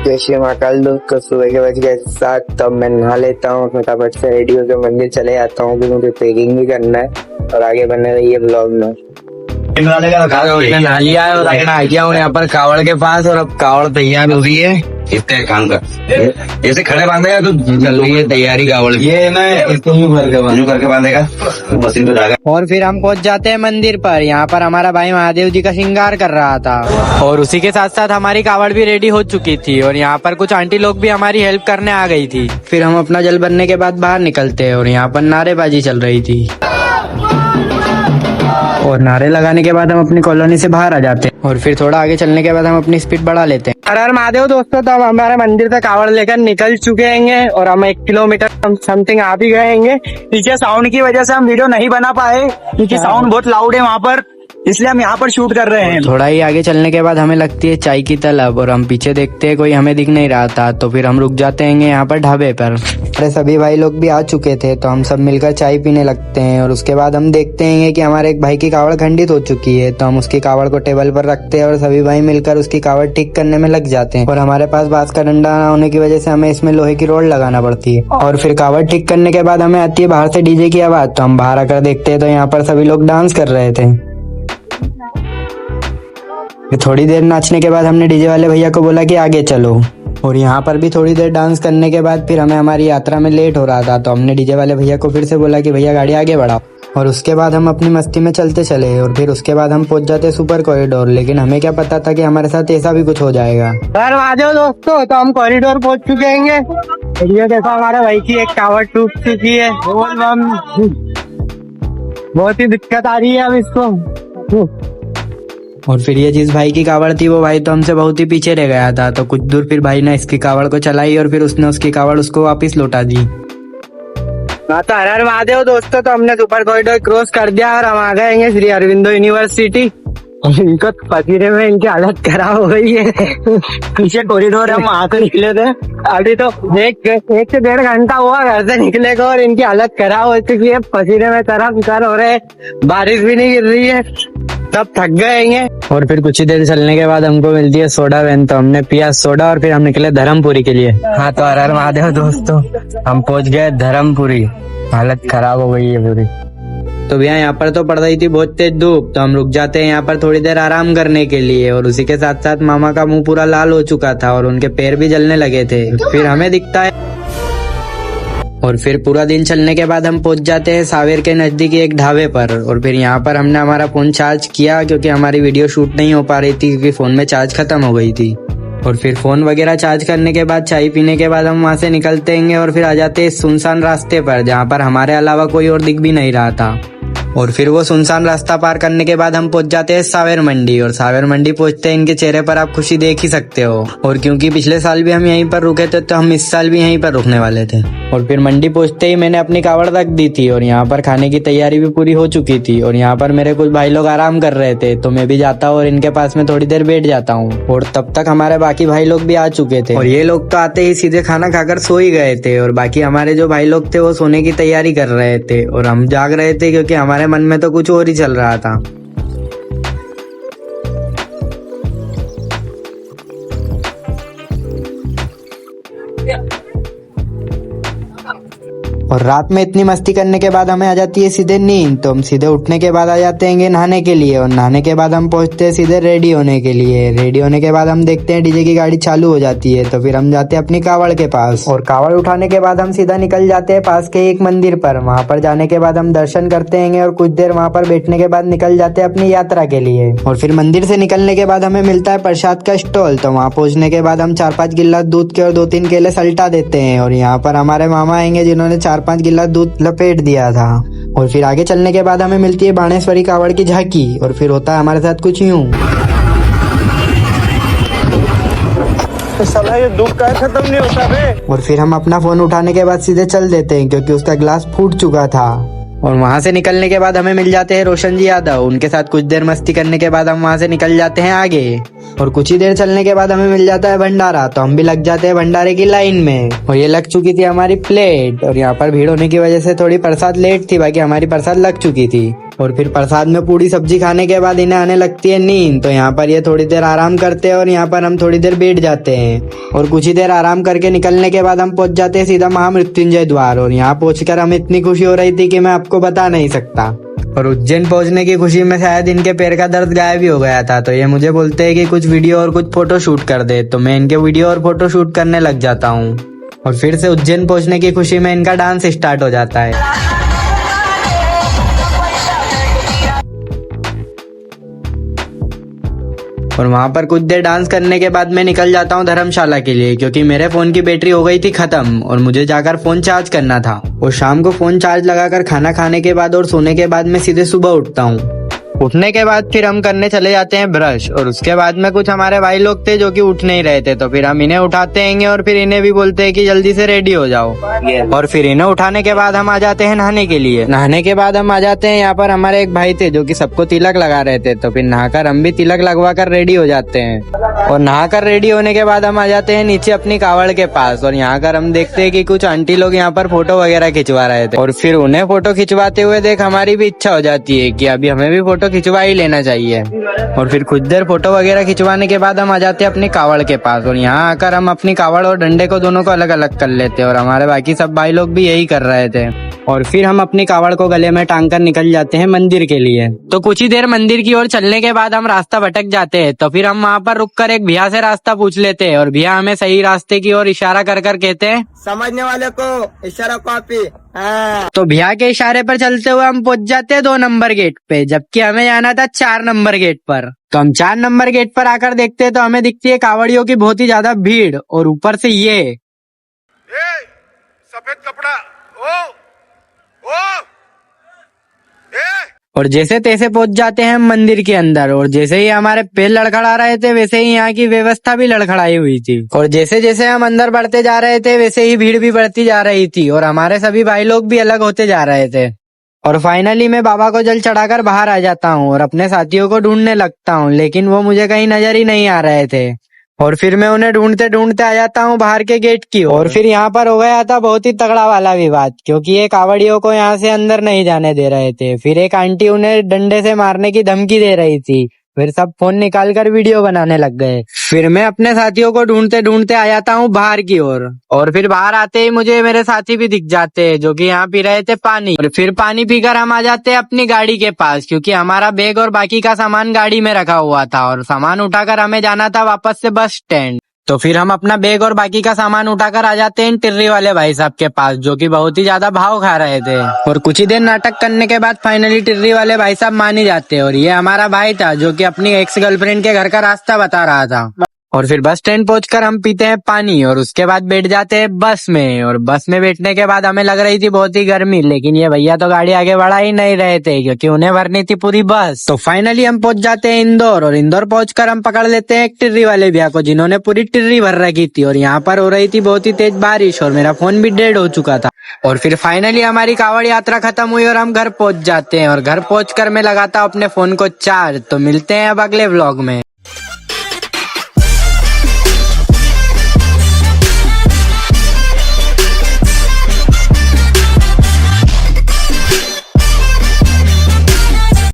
जय श्री महाकाल दोस्तों, सुबह के बज गए 7। तब मैं नहा लेता हूँ, फटाफट से रेडी होकर मंदिर चले जाता हूँ क्योंकि मुझे पैकिंग भी करना है और आगे बने रहिए ब्लॉग में। नहा लिया है और आ गया हूँ यहाँ पर कावड़ के पास और अब कावड़ तैयार हो रही है। इतने काम कर, जैसे खड़े बांधेगा तो चल रही है तैयारी कावड़ की। ये मैं इसको यूं करके बांधेगा तो मशीन पे जाएगा। और फिर हम पहुंच जाते हैं मंदिर पर। यहाँ पर हमारा भाई महादेव जी का श्रृंगार कर रहा था और उसी के साथ साथ हमारी कावड़ भी रेडी हो चुकी थी और यहाँ पर कुछ आंटी लोग भी हमारी हेल्प करने आ गई थी। फिर हम अपना जल भरने के बाद बाहर निकलते हैं और यहाँ पर नारेबाजी चल रही थी और नारे लगाने के बाद हम अपनी कॉलोनी से बाहर आ जाते हैं और फिर थोड़ा आगे चलने के बाद हम अपनी स्पीड बढ़ा लेते हैं। हर हर महादेव दोस्तों, तो हम हमारे मंदिर तक कावड़ लेकर निकल चुके हैं और हम 1 किलोमीटर समथिंग आ भी गए हैं। पीछे साउंड की वजह से हम वीडियो नहीं बना पाए क्योंकि साउंड बहुत लाउड है वहाँ पर, इसलिए हम यहाँ पर शूट कर रहे हैं। थोड़ा ही आगे चलने के बाद हमें लगती है चाय की तलब और हम पीछे देखते हैं कोई हमें दिख नहीं रहा था, तो फिर हम रुक जाते हैं यहाँ पर ढाबे पर। हमारे सभी भाई लोग भी आ चुके थे तो हम सब मिलकर चाय पीने लगते हैं और उसके बाद हम देखते हैं कि हमारे एक भाई की कावड़ खंडित हो चुकी है, तो हम उसकी कावड़ को टेबल पर रखते हैं और सभी भाई मिलकर उसकी कावड़ ठीक करने में लग जाते हैं। और हमारे पास बांस का डंडा ना होने की वजह से हमें इसमें लोहे की रोड लगाना पड़ती है। और फिर कावड़ ठीक करने के बाद हमें आती है बाहर से डीजे की आवाज, तो हम बाहर आकर देखते हैं तो यहाँ पर सभी लोग डांस कर रहे थे। थोड़ी देर नाचने के बाद हमने डीजे वाले भैया को बोला कि आगे चलो और यहाँ पर भी थोड़ी देर डांस करने के बाद फिर हमें हमारी यात्रा में लेट हो रहा था, तो हमने डीजे वाले भैया को फिर से बोला कि भैया गाड़ी आगे बढ़ाओ और उसके बाद हम अपनी मस्ती में चलते चले और फिर उसके बाद हम पहुंच जाते सुपर कॉरिडोर। लेकिन हमें क्या पता था कि हमारे साथ ऐसा भी कुछ हो जाएगा। दोस्तों, तो हम कॉरिडोर पहुंच चुके हैं। ये देखो हमारे भाई की एक कावड़ टूट चुकी है। बहुत ही दिक्कत आ रही है अब इसको। और फिर ये जिस भाई की कावड़ थी वो भाई तो हमसे बहुत ही पीछे रह गया था, तो कुछ दूर फिर भाई ने इसकी कावड़ को चलाई और फिर उसने उसकी कावड़ उसको वापस लौटा दी। तो हर हर महादेव दोस्तों, तो हमने सुपर कॉरिडोर क्रॉस कर दिया और हम आ गए हैं श्री अरविंदो यूनिवर्सिटी। इनको पसीने में इनकी हालत खराब हो गई है। पीछे कॉरिडोर हम वहां से निकले थे, अभी तो एक से 1.5 घंटा हुआ घर से निकले को और इनकी हालत खराब हो चुकी है। पसीने में तरह हो रहे, बारिश भी नहीं गिर रही है, सब थक गए हैं। और फिर कुछ ही देर चलने के बाद हमको मिलती है सोडा वैन, तो हमने पिया सोडा और फिर हम निकले धर्मपुरी के लिए। हाँ, तो हर हर महादेव दोस्तों, हम पहुंच गए धर्मपुरी। हालत खराब हो गई है पूरी। तो भैया यहाँ पर तो पड़ रही थी बहुत तेज धूप, तो हम रुक जाते हैं यहाँ पर थोड़ी देर आराम करने के लिए और उसी के साथ साथ मामा का मुंह पूरा लाल हो चुका था और उनके पैर भी जलने लगे थे। फिर हमें दिखता है और फिर पूरा दिन चलने के बाद हम पहुंच जाते हैं सावेर के नजदीकी एक ढाबे पर। और फिर यहाँ पर हमने हमारा फोन चार्ज किया क्योंकि हमारी वीडियो शूट नहीं हो पा रही थी क्योंकि फोन में चार्ज खत्म हो गई थी। और फिर फोन वगैरह चार्ज करने के बाद चाय पीने के बाद हम वहाँ से निकलते हैं और फिर आ जाते हैं सुनसान रास्ते पर जहाँ पर हमारे अलावा कोई और दिख भी नहीं रहा था। और फिर वो सुनसान रास्ता पार करने के बाद हम पहुंच जाते हैं सावेर मंडी और सावेर मंडी पहुंचते हैं इनके चेहरे पर आप खुशी देख ही सकते हो। और क्योंकि पिछले साल भी हम यहीं पर रुके थे तो हम इस साल भी यहीं पर रुकने वाले थे। और फिर मंडी पहुंचते ही मैंने अपनी कावड़ रख दी थी और यहाँ पर खाने की तैयारी भी पूरी हो चुकी थी और यहाँ पर मेरे कुछ भाई लोग आराम कर रहे थे, तो मैं भी जाता हूँ और इनके पास में थोड़ी देर बैठ जाता हूँ। और तब तक हमारे बाकी भाई लोग भी आ चुके थे और ये लोग तो आते ही सीधे खाना खाकर सो ही गए थे और बाकी हमारे जो भाई लोग थे वो सोने की तैयारी कर रहे थे और हम जाग रहे थे क्योंकि हमारे मन में तो कुछ और ही चल रहा था। और रात में इतनी मस्ती करने के बाद हमें आ जाती है सीधे नींद, तो हम सीधे उठने के बाद आ जाते हैं नहाने के लिए और नहाने के बाद हम पहुंचते हैं सीधे रेडी होने के लिए। रेडी होने के बाद हम देखते हैं डीजे की गाड़ी चालू हो जाती है, तो फिर हम जाते हैं अपनी कावड़ के पास और कावड़ उठाने के बाद हम सीधा निकल जाते हैं पास के एक मंदिर पर। वहाँ पर जाने के बाद हम दर्शन करते हैं और कुछ देर वहाँ पर बैठने के बाद निकल जाते हैं अपनी यात्रा के लिए। और फिर मंदिर से निकलने के बाद हमें मिलता है प्रसाद का स्टॉल, तो वहाँ पहुँचने के बाद हम 4-5 गिलास दूध के और 2-3 केले सल्टा देते हैं और यहाँ पर हमारे मामा आएंगे जिन्होंने 4-5 गिलास दूध लपेट दिया था। और फिर आगे चलने के बाद हमें मिलती है बाणेश्वरी कावड़ की झांकी और फिर होता है हमारे साथ कुछ यूं। तो साला ये दुख का खत्म नहीं होता बे। और फिर हम अपना फोन उठाने के बाद सीधे चल देते हैं क्योंकि उसका ग्लास फूट चुका था। और वहाँ से निकलने के बाद हमें मिल जाते हैं रोशन जी यादव। उनके साथ कुछ देर मस्ती करने के बाद हम वहाँ से निकल जाते हैं आगे, और कुछ ही देर चलने के बाद हमें मिल जाता है भंडारा। तो हम भी लग जाते हैं भंडारे की लाइन में, और ये लग चुकी थी हमारी प्लेट। और यहाँ पर भीड़ होने की वजह से थोड़ी प्रसाद लेट थी, बाकी हमारी प्रसाद लग चुकी थी। और फिर प्रसाद में पूरी सब्जी खाने के बाद इन्हें आने लगती है नींद। तो यहाँ पर ये थोड़ी देर आराम करते हैं, और यहाँ पर हम थोड़ी देर बैठ जाते हैं। और कुछ ही देर आराम करके निकलने के बाद हम पहुंच जाते हैं सीधा महामृत्युंजय द्वार। और यहाँ पहुंचकर हमें इतनी खुशी हो रही थी कि मैं आपको बता नहीं सकता। और उज्जैन पहुंचने की खुशी में शायद इनके पैर का दर्द गायब ही हो गया था। तो ये मुझे बोलते हैं कि कुछ वीडियो और कुछ फोटो शूट कर दे। तो मैं इनके वीडियो और फोटो शूट करने लग जाता हूँ, और फिर से उज्जैन पहुंचने की खुशी में इनका डांस स्टार्ट हो जाता है। और वहाँ पर कुछ देर डांस करने के बाद मैं निकल जाता हूँ धर्मशाला के लिए, क्योंकि मेरे फोन की बैटरी हो गई थी खत्म और मुझे जाकर फोन चार्ज करना था। और शाम को फोन चार्ज लगाकर खाना खाने के बाद और सोने के बाद मैं सीधे सुबह उठता हूँ। उठने के बाद फिर हम करने चले जाते हैं ब्रश, और उसके बाद में कुछ हमारे भाई लोग थे जो कि उठ नहीं रहे थे। तो फिर हम इन्हें उठाते हैं और फिर इन्हें भी बोलते हैं कि जल्दी से रेडी हो जाओ। और फिर इन्हें उठाने के बाद हम आ जाते हैं नहाने के लिए। नहाने के बाद हम आ जाते हैं यहाँ पर हमारे एक भाई थे जो कि सबको तिलक लगा रहे थे। तो फिर नहाकर हम भी तिलक लगवा कर रेडी हो जाते हैं। और नहाकर रेडी होने के बाद हम आ जाते हैं नीचे अपनी कावड़ के पास, और यहाँ कर हम देखते हैं कि कुछ आंटी लोग यहाँ पर फोटो वगैरह खिंचवा रहे थे। और फिर उन्हें फोटो खिंचवाते हुए देख हमारी भी इच्छा हो जाती है कि अभी हमें भी फोटो खिंचवा ही लेना चाहिए। और फिर कुछ देर फोटो वगैरह खिंचवाने के बाद हम आ जाते हैं अपनी कावड़ के पास, और यहाँ आकर हम अपनी कावड़ और डंडे को दोनों को अलग अलग कर लेते हैं। और हमारे बाकी सब भाई लोग भी यही कर रहे थे। और फिर हम अपनी कावड़ को गले में टांग कर निकल जाते हैं मंदिर के लिए। तो कुछ ही देर मंदिर की ओर चलने के बाद हम रास्ता भटक जाते हैं। तो फिर हम वहाँ पर रुककर एक भैया से रास्ता पूछ लेते हैं, और भैया हमें सही रास्ते की ओर इशारा कर कर कहते हैं, समझने वाले को इशारा कॉपी। तो भैया के इशारे पर चलते हुए हम पहुंच जाते हैं 2 नंबर गेट पे, जबकि हमें जाना था 4 नंबर गेट पर। तो हम 4 नंबर गेट पर आकर देखते हैं तो हमें दिखती है कावड़ियों की बहुत ही ज्यादा भीड़, और ऊपर से ये सफेद कपड़ा ओ और जैसे तैसे पहुंच जाते हैं हम मंदिर के अंदर। और जैसे ही हमारे पैर लड़खड़ा रहे थे वैसे ही यहाँ की व्यवस्था भी लड़खड़ाई हुई थी। और जैसे जैसे हम अंदर बढ़ते जा रहे थे वैसे ही भीड़ भी बढ़ती जा रही थी, और हमारे सभी भाई लोग भी अलग होते जा रहे थे। और फाइनली मैं बाबा को जल चढ़ाकर बाहर आ जाता हूँ और अपने साथियों को ढूंढने लगता हूँ, लेकिन वो मुझे कहीं नजर ही नहीं आ रहे थे। और फिर मैं उन्हें ढूंढते ढूंढते आ जाता हूँ बाहर के गेट की ओर। और फिर यहाँ पर हो गया था बहुत ही तगड़ा वाला विवाद, क्योंकि ये कावड़ियों को यहाँ से अंदर नहीं जाने दे रहे थे। फिर एक आंटी उन्हें डंडे से मारने की धमकी दे रही थी। फिर सब फोन निकाल कर वीडियो बनाने लग गए। फिर मैं अपने साथियों को ढूंढते ढूंढते आ जाता हूँ बाहर की ओर। और फिर बाहर आते ही मुझे मेरे साथी भी दिख जाते हैं जो कि यहाँ पी रहे थे पानी। और फिर पानी पीकर हम आ जाते हैं अपनी गाड़ी के पास, क्योंकि हमारा बैग और बाकी का सामान गाड़ी में रखा हुआ था, और सामान उठाकर हमें जाना था वापस से बस स्टैंड। तो फिर हम अपना बैग और बाकी का सामान उठाकर आ जाते हैं टिर्री वाले भाई साहब के पास, जो कि बहुत ही ज्यादा भाव खा रहे थे। और कुछ ही देर नाटक करने के बाद फाइनली टिर्री वाले भाई साहब मान ही जाते हैं। और ये हमारा भाई था जो कि अपनी एक्स गर्लफ्रेंड के घर का रास्ता बता रहा था। और फिर बस स्टैंड पहुंचकर हम पीते हैं पानी, और उसके बाद बैठ जाते हैं बस में। और बस में बैठने के बाद हमें लग रही थी बहुत ही गर्मी, लेकिन ये भैया तो गाड़ी आगे बढ़ा ही नहीं रहे थे, क्योंकि उन्हें भरनी थी पूरी बस। तो फाइनली हम पहुंच जाते हैं इंदौर, और इंदौर पहुंचकर हम पकड़ लेते हैं एक टिर्री वाले भैया को, जिन्होंने पूरी टिर्री भर रखी थी। और यहाँ पर हो रही थी बहुत ही तेज बारिश, और मेरा फोन भी डेड हो चुका था। और फिर फाइनली हमारी कावड़ यात्रा खत्म हुई और हम घर पहुंच जाते हैं। और घर पहुंचकर मैं लगाता हूँ अपने फोन को चार्ज। तो मिलते हैं अब अगले व्लॉग में।